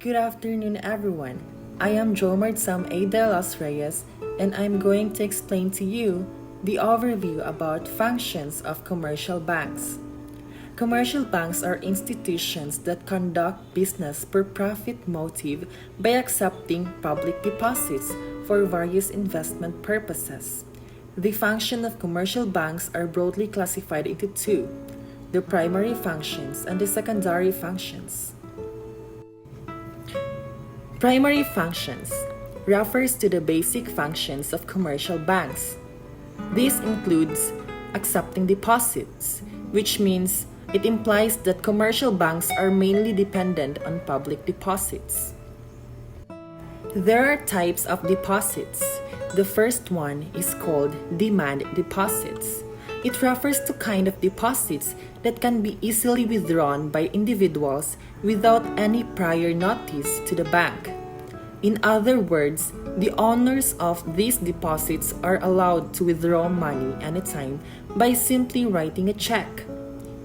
Good afternoon, everyone. I am Jomar Sam A. de los Reyes, and I'm going to explain to you the overview about functions of commercial banks. Commercial banks are institutions that conduct business per profit motive by accepting public deposits for various investment purposes. The function of commercial banks are broadly classified into two: the primary functions and the secondary functions. Primary functions refers to the basic functions of commercial banks. This includes accepting deposits, which means it implies that commercial banks are mainly dependent on public deposits. There are types of deposits. The first one is called demand deposits. It refers to kind of deposits that can be easily withdrawn by individuals without any prior notice to the bank. In other words, the owners of these deposits are allowed to withdraw money anytime by simply writing a check.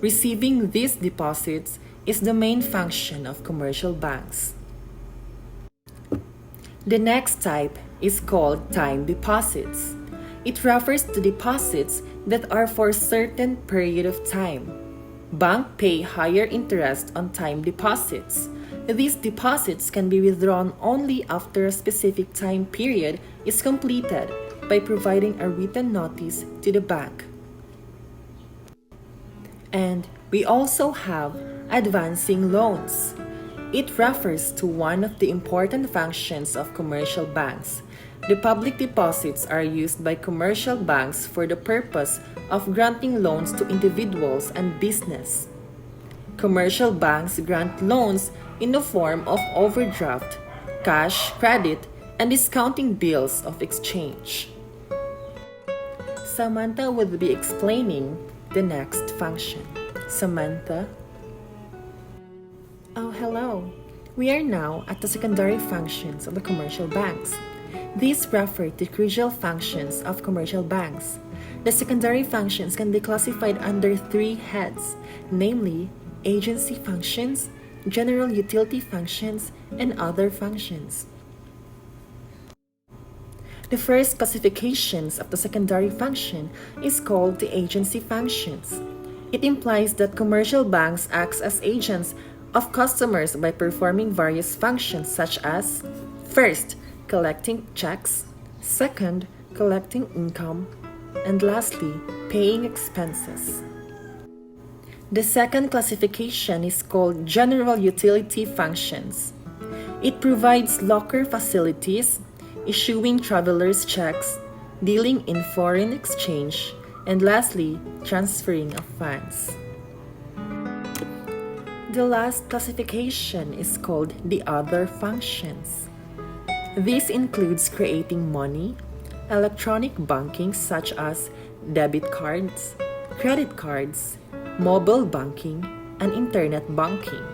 Receiving these deposits is the main function of commercial banks. The next type is called time deposits. It refers to deposits that are for a certain period of time. Banks pay higher interest on time deposits. These deposits can be withdrawn only after a specific time period is completed by providing a written notice to the bank. And we also have advancing loans. It refers to one of the important functions of commercial banks. The public deposits are used by commercial banks for the purpose of granting loans to individuals and business. Commercial banks grant loans in the form of overdraft, cash, credit, and discounting bills of exchange. Samantha will be explaining the next function. Samantha? Oh, hello. We are now at the secondary functions of the commercial banks. These refer to crucial functions of commercial banks. The secondary functions can be classified under three heads, namely agency functions, general utility functions, and other functions. The first classifications of the secondary function is called the agency functions. It implies that commercial banks act as agents of customers by performing various functions such as: first, collecting checks; second, collecting income; and lastly, paying expenses. The second classification is called general utility functions. It provides locker facilities, issuing travelers' checks, dealing in foreign exchange, and lastly, transferring of funds. The last classification is called the other functions. This includes creating money, electronic banking such as debit cards, credit cards, mobile banking, and internet banking,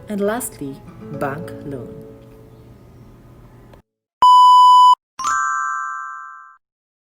and lastly, bank loans.